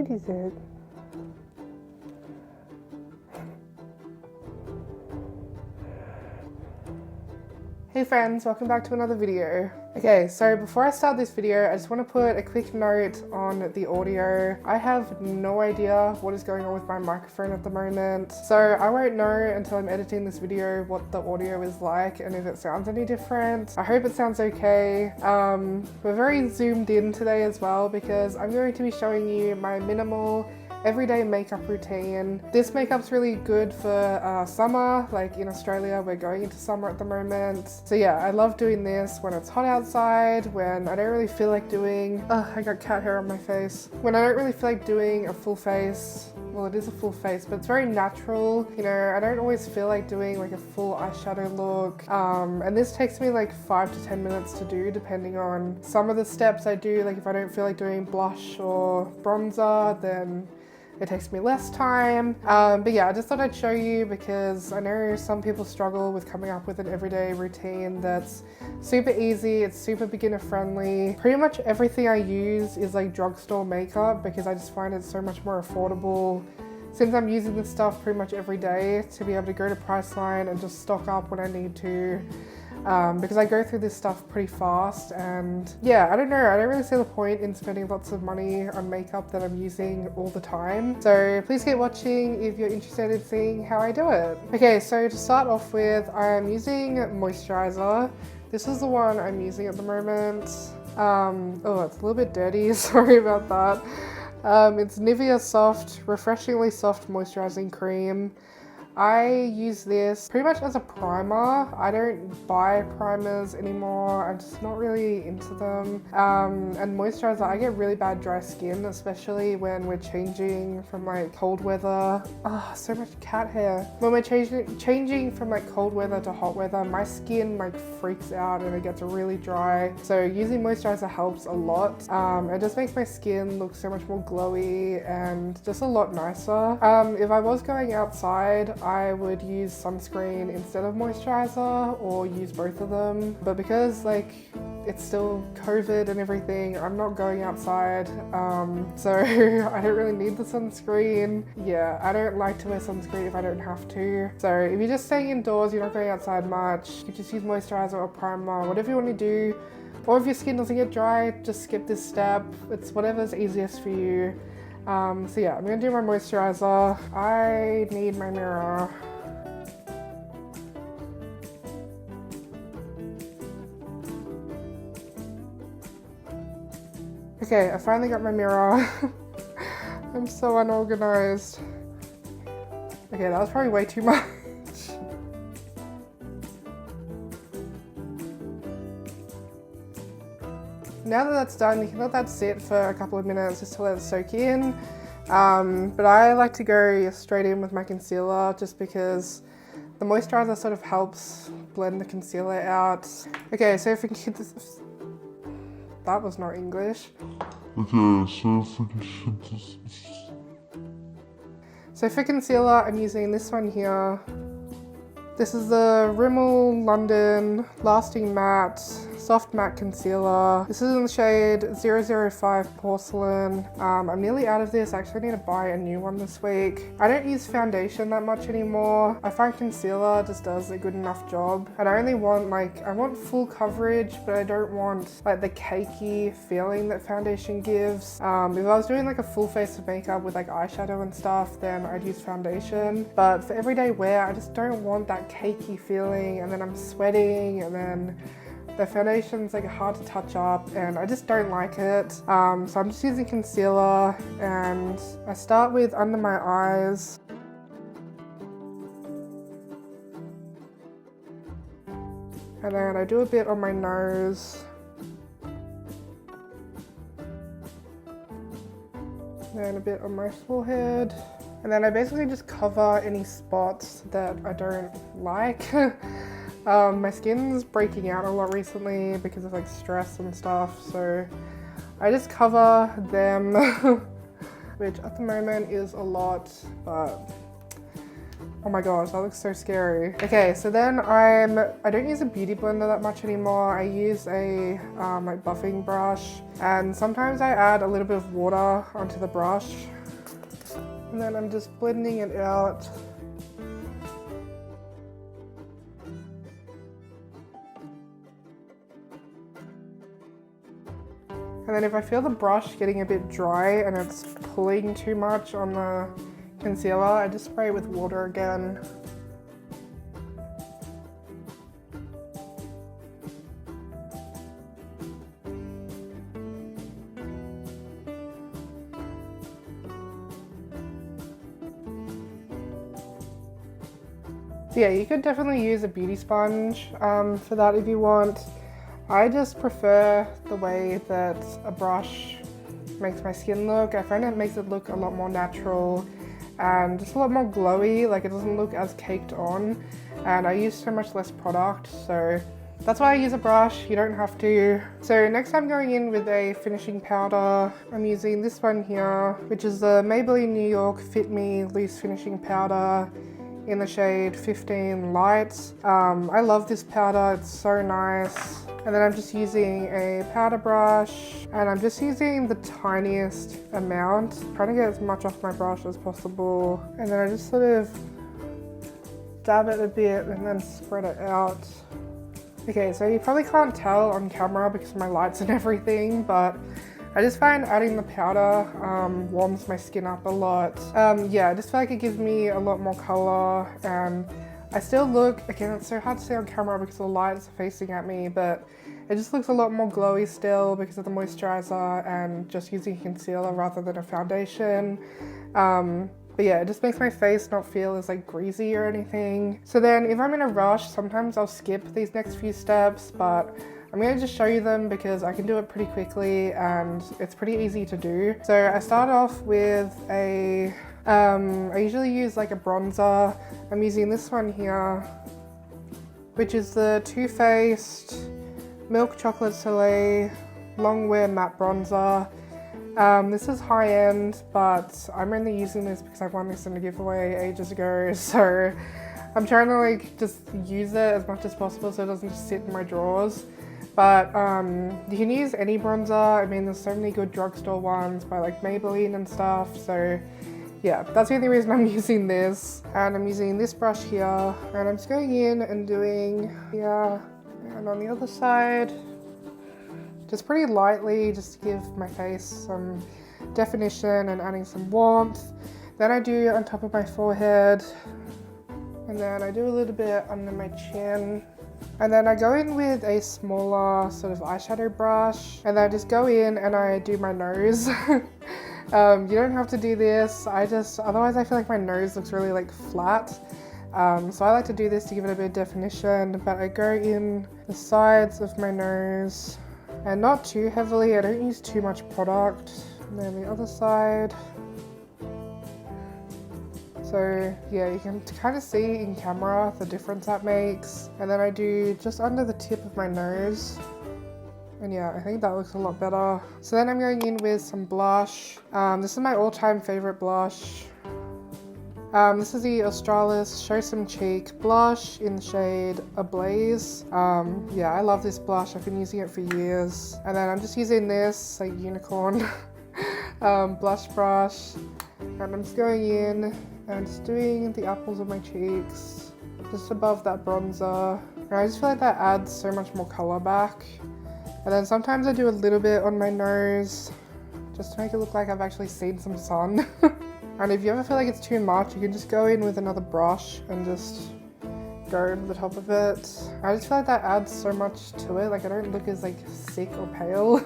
What is it? Hey friends, welcome back to another video. Okay, so before I start this video, I just want to put a quick note on the audio. I have no idea what is going on with my microphone at the moment, so I won't know until I'm editing this video what the audio is like and if it sounds any different. I hope it sounds okay. We're very zoomed in today as well because I'm going to be showing you my minimal everyday makeup routine. This makeup's really good for summer. Like in Australia, we're going into summer at the moment. So yeah, I love doing this when it's hot outside, when I don't really feel like doing, I got cat hair on my face. When I don't really feel like doing a full face, well it is a full face, but it's very natural. You know, I don't always feel like doing like a full eyeshadow look. And this takes me like 5 to 10 minutes to do depending on some of the steps I do. Like if I don't feel like doing blush or bronzer, then it takes me less time. But yeah, I just thought I'd show you because I know some people struggle with coming up with an everyday routine that's super easy, it's super beginner friendly. Pretty much everything I use is like drugstore makeup because I just find it so much more affordable since I'm using this stuff pretty much every day to be able to go to Priceline and just stock up when I need to. Because I go through this stuff pretty fast and yeah, I don't know, I don't really see the point in spending lots of money on makeup that I'm using all the time. So please keep watching if you're interested in seeing how I do it. Okay, so to start off with, I'm using moisturizer. This is the one I'm using at the moment. Oh, it's a little bit dirty, sorry about that. It's Nivea Soft, Refreshingly Soft Moisturizing Cream. I use this pretty much as a primer. I don't buy primers anymore. I'm just not really into them. And moisturizer, I get really bad dry skin, especially when we're changing from like cold weather. Oh, so much cat hair. When we're changing from like cold weather to hot weather, my skin like freaks out and it gets really dry. So using moisturizer helps a lot. It just makes my skin look so much more glowy and just a lot nicer. If I was going outside, I would use sunscreen instead of moisturizer or use both of them. But because like it's still COVID and everything, I'm not going outside. So I don't really need the sunscreen. Yeah, I don't like to wear sunscreen if I don't have to. So if you're just staying indoors, you're not going outside much, you just use moisturizer or primer, whatever you want to do. Or if your skin doesn't get dry, just skip this step. It's whatever's easiest for you. So yeah, I'm gonna do my moisturizer. I need my mirror. Okay, I finally got my mirror. I'm so unorganized. Okay, that was probably way too much. Now that that's done, you can let that sit for a couple of minutes just to let it soak in. But I like to go straight in with my concealer just because the moisturizer sort of helps blend the concealer out. Okay, so if we can get this... That was not English. Okay, so for concealer, I'm using this one here. This is the Rimmel London Lasting Matte Soft Matte Concealer. This is in the shade 005 Porcelain. I'm nearly out of this. I actually need to buy a new one this week. I don't use foundation that much anymore. I find concealer just does a good enough job. And I only want I want full coverage, but I don't want like the cakey feeling that foundation gives. If I was doing like a full face of makeup with like eyeshadow and stuff, then I'd use foundation. But for everyday wear, I just don't want that cakey feeling and then I'm sweating and then the foundation's like hard to touch up and I just don't like it. So I'm just using concealer and I start with under my eyes. And then I do a bit on my nose. And a bit on my forehead. And then I basically just cover any spots that I don't like. My skin's breaking out a lot recently because of like stress and stuff, so I just cover them, which at the moment is a lot, but Oh my gosh, that looks so scary. Okay, so then I don't use a beauty blender that much anymore. I use a like buffing brush, and sometimes I add a little bit of water onto the brush, and then I'm just blending it out. And then if I feel the brush getting a bit dry and it's pulling too much on the concealer, I just spray it with water again. So yeah, you could definitely use a beauty sponge for that if you want. I just prefer the way that a brush makes my skin look. I find it makes it look a lot more natural and just a lot more glowy, like it doesn't look as caked on, and I use so much less product, so that's why I use a brush. You don't have to. So next I'm going in with a finishing powder. I'm using this one here, which is the Maybelline New York Fit Me Loose Finishing Powder in the shade 15 Light. I love this powder, it's so nice. And then I'm just using a powder brush, and I'm just using the tiniest amount, trying to get as much off my brush as possible. And then I just sort of dab it a bit and then spread it out. Okay, so you probably can't tell on camera because of my lights and everything, but I just find adding the powder warms my skin up a lot. Yeah, I just feel like it gives me a lot more color, and I still look, again, it's so hard to see on camera because the lights are facing at me, but it just looks a lot more glowy still because of the moisturizer and just using concealer rather than a foundation. But yeah, it just makes my face not feel as like greasy or anything. So then if I'm in a rush, sometimes I'll skip these next few steps, but I'm going to just show you them because I can do it pretty quickly and it's pretty easy to do. So I start off with I usually use like a bronzer. I'm using this one here, which is the Too Faced Milk Chocolate Soleil Long Wear Matte Bronzer. This is high end, but I'm only using this because I won this in a giveaway ages ago, so I'm trying to like just use it as much as possible so it doesn't just sit in my drawers. But you can use any bronzer. I mean, there's so many good drugstore ones by like Maybelline and stuff, so yeah, that's the only reason I'm using this. And I'm using this brush here, and I'm just going in and doing here and on the other side, just pretty lightly, just to give my face some definition and adding some warmth. Then I do on top of my forehead, and then I do a little bit under my chin. And then I go in with a smaller sort of eyeshadow brush, and then I just go in and I do my nose. You don't have to do this, otherwise I feel like my nose looks really like flat. So I like to do this to give it a bit of definition, but I go in the sides of my nose, and not too heavily, I don't use too much product. And then the other side. So yeah, you can kind of see in camera the difference that makes. And then I do just under the tip of my nose. And yeah, I think that looks a lot better. So then I'm going in with some blush. This is my all-time favorite blush. This is the Australis Show Some Cheek blush in the shade Ablaze. Yeah, I love this blush. I've been using it for years. And then I'm just using this, like unicorn blush brush. And I'm just going in and just doing the apples of my cheeks, just above that bronzer. And I just feel like that adds so much more color back. And then sometimes I do a little bit on my nose, just to make it look like I've actually seen some sun. And if you ever feel like it's too much, you can just go in with another brush and just go over the top of it. I just feel like that adds so much to it, like I don't look as like sick or pale.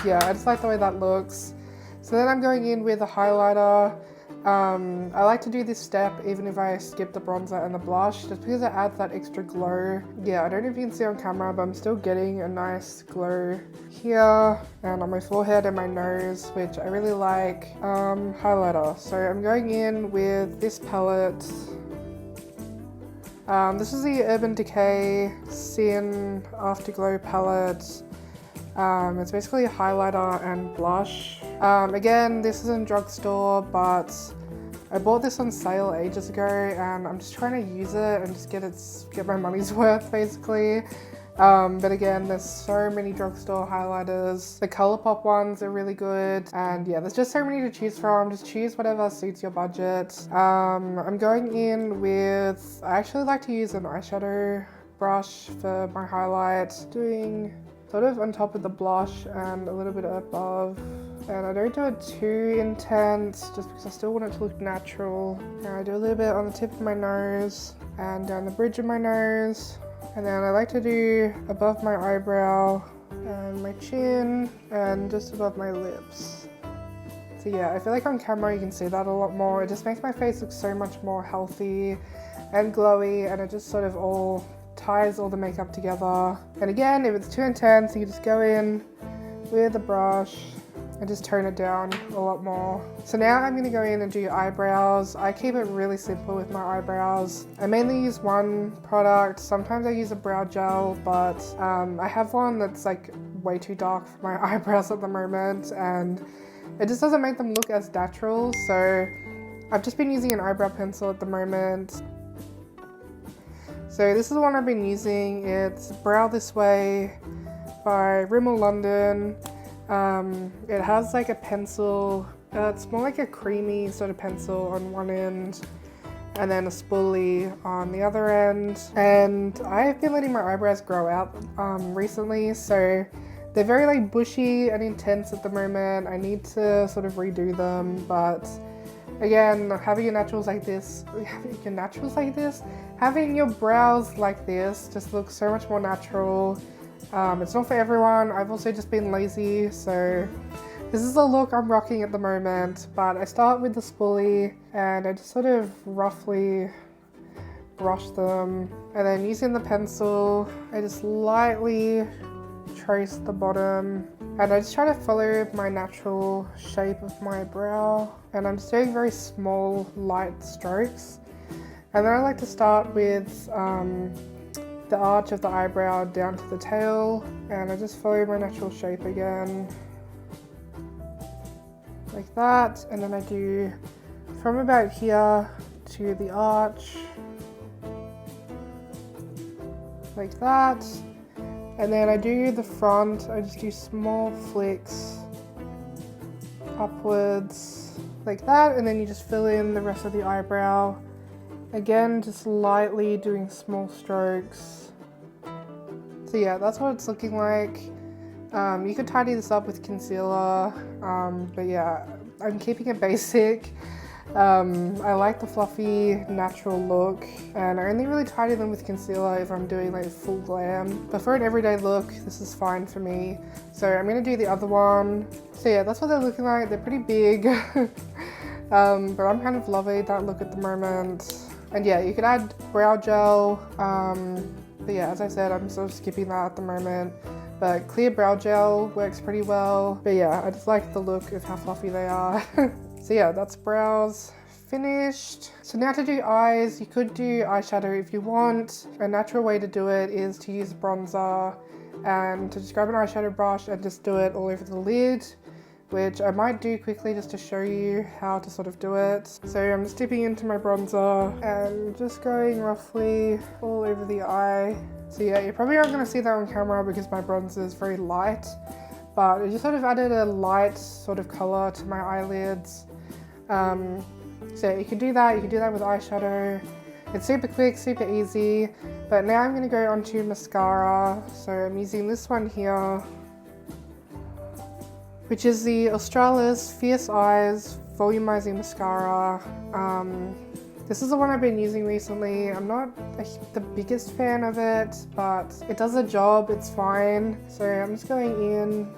Yeah, I just like the way that looks. So then I'm going in with a highlighter. I like to do this step even if I skip the bronzer and the blush, just because it adds that extra glow. Yeah, I don't know if you can see on camera, but I'm still getting a nice glow here and on my forehead and my nose, which I really like. Highlighter. So I'm going in with this palette. This is the Urban Decay Sin Afterglow palette. It's basically a highlighter and blush. Again, this isn't drugstore, but I bought this on sale ages ago and I'm just trying to use it and just get my money's worth basically. But again, there's so many drugstore highlighters. The ColourPop ones are really good, and yeah, there's just so many to choose from. Just choose whatever suits your budget. I'm going in with, I actually like to use an eyeshadow brush for my highlight, doing sort of on top of the blush and a little bit above. And I don't do it too intense just because I still want it to look natural. And I do a little bit on the tip of my nose and down the bridge of my nose. And then I like to do above my eyebrow and my chin and just above my lips. So yeah, I feel like on camera you can see that a lot more. It just makes my face look so much more healthy and glowy, and it just sort of all ties all the makeup together. And again, if it's too intense, you just go in with a brush and just tone it down a lot more. So now I'm gonna go in and do eyebrows. I keep it really simple with my eyebrows. I mainly use one product. Sometimes I use a brow gel, but I have one that's like way too dark for my eyebrows at the moment, and it just doesn't make them look as natural. So I've just been using an eyebrow pencil at the moment. So this is the one I've been using. It's Brow This Way by Rimmel London. It has like a pencil, it's more like a creamy sort of pencil on one end and then a spoolie on the other end. And I've been letting my eyebrows grow out recently, so they're very like bushy and intense at the moment. I need to sort of redo them, but again, having your naturals like this, having your brows like this just looks so much more natural. It's not for everyone. I've also just been lazy, so this is the look I'm rocking at the moment. But I start with the spoolie and I just sort of roughly brush them, and then using the pencil I just lightly trace the bottom, and I just try to follow my natural shape of my brow, and I'm just doing very small light strokes. And then I like to start with the arch of the eyebrow down to the tail, and I just follow my natural shape again like that, and then I do from about here to the arch like that, and then I do the front. I just do small flicks upwards like that, and then you just fill in the rest of the eyebrow again, just lightly doing small strokes. So yeah, that's what it's looking like. You could tidy this up with concealer, but yeah, I'm keeping it basic. I like the fluffy, natural look, and I only really tidy them with concealer if I'm doing like full glam. But for an everyday look, this is fine for me. So I'm gonna do the other one. So yeah, that's what they're looking like. They're pretty big, but I'm kind of loving that look at the moment. And yeah, you could add brow gel. But yeah, as I said, I'm sort of skipping that at the moment. But clear brow gel works pretty well. But yeah, I just like the look of how fluffy they are. So yeah, that's brows finished. So now to do eyes, you could do eyeshadow if you want. A natural way to do it is to use bronzer and to just grab an eyeshadow brush and just do it all over the lid, which I might do quickly just to show you how to sort of do it. So I'm just dipping into my bronzer and just going roughly all over the eye. So yeah, you're probably not going to see that on camera because my bronzer is very light, but I just sort of added a light sort of color to my eyelids. So you can do that with eyeshadow. It's super quick, super easy. But now I'm going to go onto mascara. So I'm using this one here, which is the Australis Fierce Eyes Volumizing Mascara. This is the one I've been using recently. I'm not the biggest fan of it, but it does the job, it's fine. So I'm just going in.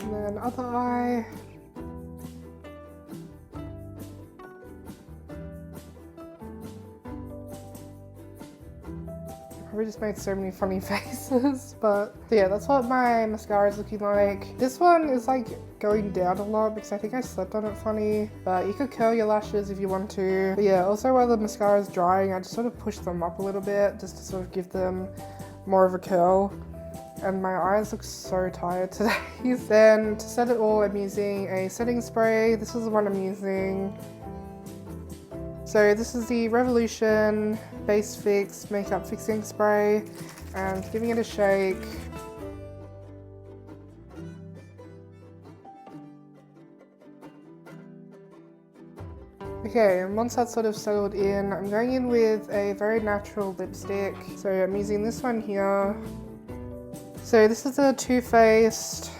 And then other eye. We just made so many funny faces, but yeah, that's what my mascara is looking like. This one is like going down a lot because I think I slept on it funny, but you could curl your lashes if you want to. But yeah, also while the mascara is drying, I just sort of push them up a little bit just to sort of give them more of a curl. And my eyes look so tired today. Then to set it all, I'm using a setting spray. This is the one I'm using. So this is the Revolution Base Fix Makeup Fixing Spray, and giving it a shake. Okay, and once that's sort of settled in, I'm going in with a very natural lipstick. So I'm using this one here. So this is a Too Faced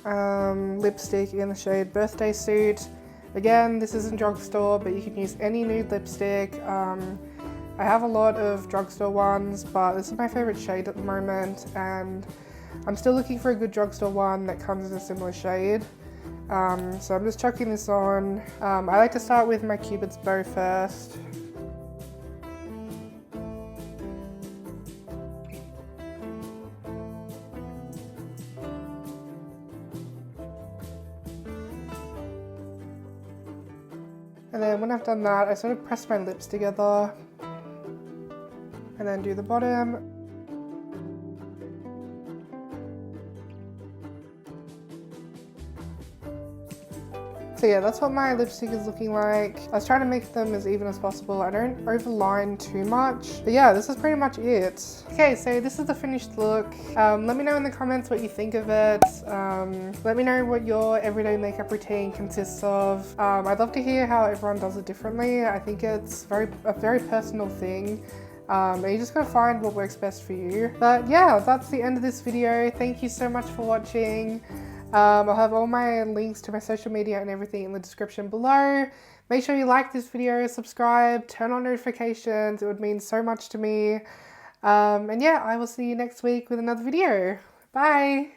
lipstick in the shade Birthday Suit. Again, this isn't drugstore, but you can use any nude lipstick. I have a lot of drugstore ones, but this is my favorite shade at the moment, and I'm still looking for a good drugstore one that comes in a similar shade. So I'm just chucking this on. I like to start with my Cupid's bow first. And then when I've done that, I sort of press my lips together and then do the bottom. So yeah, that's what my lipstick is looking like. I was trying to make them as even as possible. I don't overline too much. But yeah, this is pretty much it. Okay, so this is the finished look. Let me know in the comments what you think of it. Let me know what your everyday makeup routine consists of. I'd love to hear how everyone does it differently. I think it's a very personal thing. And you just gotta find what works best for you. But yeah, that's the end of this video. Thank you so much for watching. I'll have all my links to my social media and everything in the description below. Make sure you like this video, subscribe, turn on notifications. It would mean so much to me. And yeah, I will see you next week with another video. Bye!